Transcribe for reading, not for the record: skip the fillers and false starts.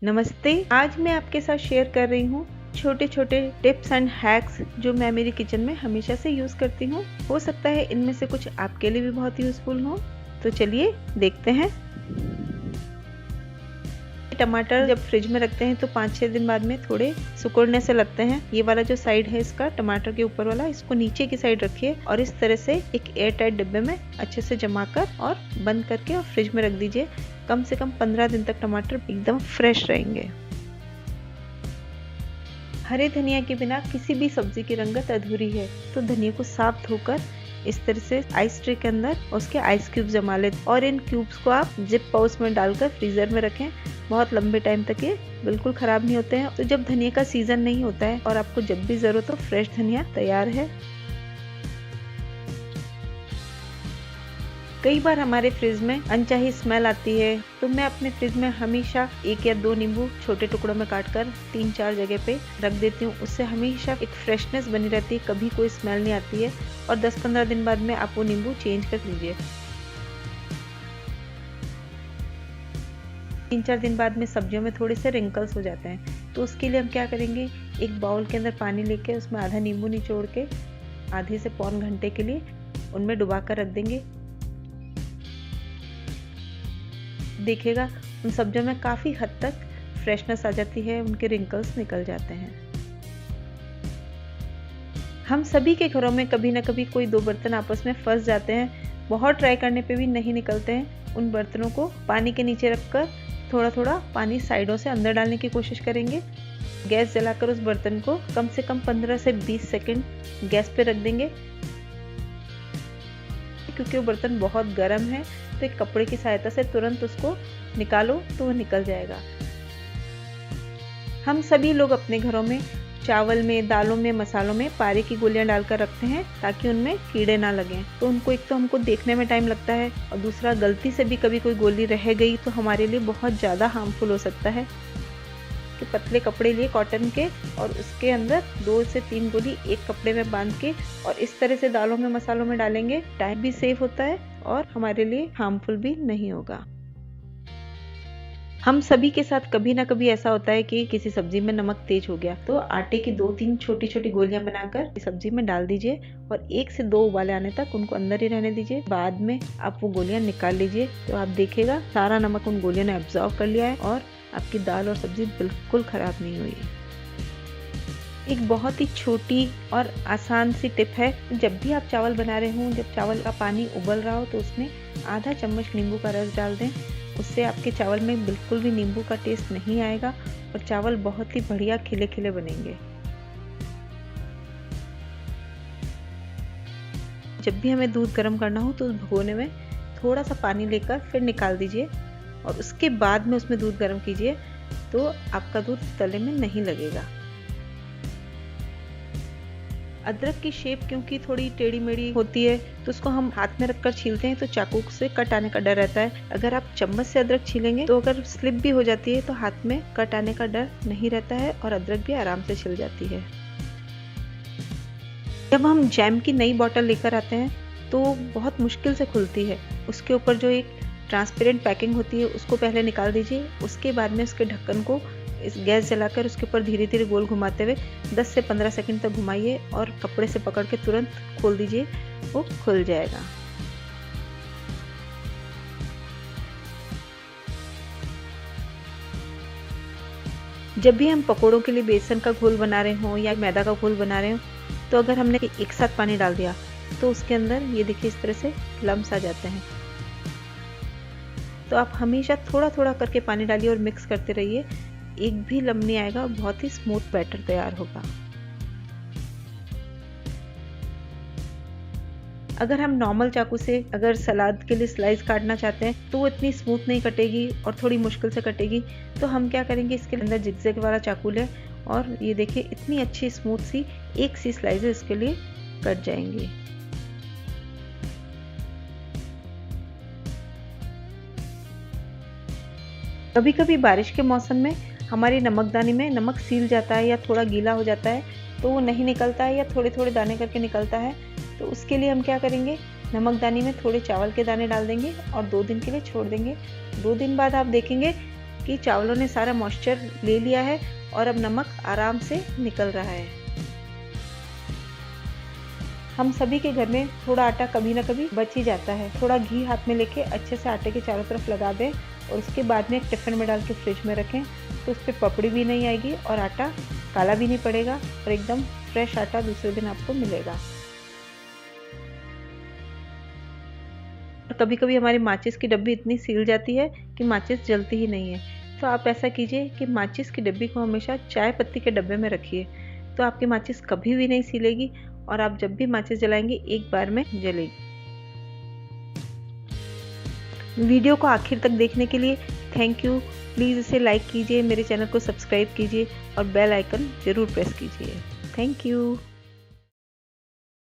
नमस्ते। आज मैं आपके साथ शेयर कर रही हूँ छोटे छोटे टिप्स एंड हैक्स जो मैं मेरी किचन में हमेशा से यूज़ करती हूँ। हो सकता है इनमें से कुछ आपके लिए भी बहुत यूज़फुल हो। तो चलिए देखते हैं। टमाटर जब फ्रिज में रखते हैं तो 5-6 दिन बाद में थोड़े सिकुड़ने से लगते हैं। ये वाला जो साइड है इसका टमाटर के ऊपर वाला, इसको नीचे की साइड रखिए और इस तरह से एक एयर टाइट डिब्बे में अच्छे से जमा कर और बंद करके और फ्रिज में रख दीजिए। कम से कम 15 दिन तक टमाटर एकदम फ्रेश रहेंगे। हरे धनिया के बिना किसी भी सब्जी की रंगत अधूरी है, तो धनिया को साफ धोकर इस तरह से आइस ट्रे के अंदर उसके आइस क्यूब जमा लें और इन क्यूब्स को आप जिप पाउच में डालकर फ्रीजर में रखें। बहुत लंबे टाइम तक ये बिल्कुल खराब नहीं होते हैं। तो जब धनिया का सीजन नहीं होता है और आपको जब भी जरूरत हो, फ्रेश धनिया तैयार है। कई बार हमारे फ्रिज में अनचाही स्मेल आती है, तो मैं अपने फ्रिज में हमेशा 1 या 2 नींबू छोटे टुकड़ों में काटकर 3-4 जगह पे रख देती हूँ। उससे हमेशा एक फ्रेशनेस बनी रहती है, कभी कोई स्मेल नहीं आती है। और 10-15 दिन बाद में आप वो नींबू चेंज कर लीजिए। 3-4 दिन बाद में सब्जियों में थोड़े से रिंकल्स हो जाते हैं, तो उसके लिए हम क्या करेंगे, एक बाउल के अंदर पानी लेके उसमें आधा नींबू निचोड़ के आधे से पौन घंटे के लिए उनमें डुबा कर रख देंगे। देखिएगा उन सब्जियों में काफ़ी हद तक फ्रेशनेस आ जाती है, उनके रिंकल्स निकल जाते हैं। हम सभी के घरों में कभी ना कभी कोई 2 बर्तन आपस में फंस जाते हैं। बहुत ट्राई करने पे भी नहीं निकलते हैं। उन बर्तनों को पानी के नीचे रखकर थोड़ा थोड़ा पानी साइडों से अंदर डालने की कोशिश करेंगे। गैस जलाकर उस बर्तन को कम से कम 15 से 20 सेकंड गैस पे रख देंगे। क्योंकि वो बर्तन बहुत गर्म है, तो एक कपड़े की सहायता से तुरंत उसको निकालो तो वो निकल जाएगा। हम सभी लोग अपने घरों में चावल में, दालों में, मसालों में पारे की गोलियां डालकर रखते हैं ताकि उनमें कीड़े ना लगें। तो उनको एक तो हमको देखने में टाइम लगता है और दूसरा गलती से भी कभी कोई गोली रह गई तो हमारे लिए बहुत ज़्यादा हार्मफुल हो सकता है। तो पतले कपड़े लिए कॉटन के और उसके अंदर 2 से 3 गोली एक कपड़े में बांध के और इस तरह से दालों में, मसालों में डालेंगे। टाइम भी सेव होता है और हमारे लिए हार्मफुल भी नहीं होगा। हम सभी के साथ कभी ना कभी ऐसा होता है कि किसी सब्जी में नमक तेज हो गया, तो आटे की 2-3 छोटी छोटी गोलियां बनाकर सब्जी में डाल दीजिए और 1 से 2 उबाले आने तक उनको अंदर ही रहने दीजिए। बाद में आप वो गोलियां निकाल लीजिए, तो आप देखिएगा सारा नमक उन गोलियों ने एब्जॉर्ब कर लिया है और आपकी दाल और सब्जी बिल्कुल खराब नहीं हुई है। एक बहुत ही छोटी और आसान सी टिप है, जब भी आप चावल बना रहे हों, जब चावल का पानी उबल रहा हो तो उसमें आधा चम्मच नींबू का रस डाल दें। उससे आपके चावल में बिल्कुल भी नींबू का टेस्ट नहीं आएगा और चावल बहुत ही बढ़िया खिले खिले बनेंगे। जब भी हमें दूध गर्म करना हो तो उस भगोने में थोड़ा सा पानी लेकर फिर निकाल दीजिए और उसके बाद में उसमें दूध गर्म कीजिए, तो आपका दूध तले में नहीं लगेगा। अदरक की शेप क्योंकि थोड़ी टेढ़ी मेढ़ी होती है, तो उसको हम हाथ में रखकर छीलते हैं तो चाकू से कट आने का डर रहता है। अगर आप चम्मच से अदरक छीलेंगे तो अगर स्लिप भी हो जाती है तो हाथ में कट आने का डर नहीं रहता है और अदरक भी आराम से छिल जाती है। जब हम जैम की नई बोतल लेकर आते हैं तो बहुत मुश्किल से खुलती है। उसके ऊपर जो एक ट्रांसपेरेंट पैकिंग होती है उसको पहले निकाल दीजिए। उसके बाद में उसके ढक्कन को इस गैस जलाकर उसके ऊपर धीरे धीरे गोल घुमाते हुए 10 से 15 सेकंड तक घुमाइए और कपड़े से पकड़ के तुरंत खोल दीजिए, वो खुल जाएगा। जब भी हम पकोड़ों के लिए बेसन का घोल बना रहे हों या मैदा का घोल बना रहे हों, तो अगर हमने एक साथ पानी डाल दिया तो उसके अंदर ये देखिए इस तरह से लम्स आ जाते हैं। तो आप हमेशा थोड़ा थोड़ा करके पानी डालिए और मिक्स करते रहिए। एक भी लम्ब नहीं आएगा, बहुत ही स्मूथ बैटर तैयार होगा। अगर हम नॉर्मल चाकू से अगर सलाद के लिए स्लाइस काटना चाहते हैं तो वो इतनी स्मूथ नहीं कटेगी और थोड़ी मुश्किल से कटेगी। तो हम क्या करेंगे, इसके अंदर जिगजैग वाला चाकू लें और ये देखिए इतनी अच्छी स्मूथ सी एक सी स्लाइसेस इसके लिए कट जाएंगी। कभी कभी बारिश के मौसम में हमारी नमकदानी में नमक सील जाता है या थोड़ा गीला हो जाता है, तो वो नहीं निकलता है या थोड़े थोड़े दाने करके निकलता है। तो उसके लिए हम क्या करेंगे, नमकदानी में थोड़े चावल के दाने डाल देंगे और 2 दिन के लिए छोड़ देंगे। 2 दिन बाद आप देखेंगे कि चावलों ने सारा मॉइस्चर ले लिया है और अब नमक आराम से निकल रहा है। हम सभी के घर में थोड़ा आटा कभी ना कभी बच ही जाता है। थोड़ा घी हाथ में लेके अच्छे से आटे के चारों तरफ लगा दें और उसके बाद में एक टिफ़िन में डाल के फ्रिज में रखें, तो उस पर पपड़ी भी नहीं आएगी और आटा काला भी नहीं पड़ेगा और एकदम फ्रेश आटा दूसरे दिन आपको मिलेगा। और कभी कभी हमारी माचिस की डब्बी इतनी सील जाती है कि माचिस जलती ही नहीं है, तो आप ऐसा कीजिए कि माचिस की डब्बी को हमेशा चाय पत्ती के डब्बे में रखिए, तो आपकी माचिस कभी भी नहीं सीलेगी और आप जब भी माचिस जलाएंगे एक बार में जलेगी। वीडियो को आखिर तक देखने के लिए थैंक यू। प्लीज़ इसे लाइक कीजिए, मेरे चैनल को सब्सक्राइब कीजिए और बेल आइकन ज़रूर प्रेस कीजिए। Thank you.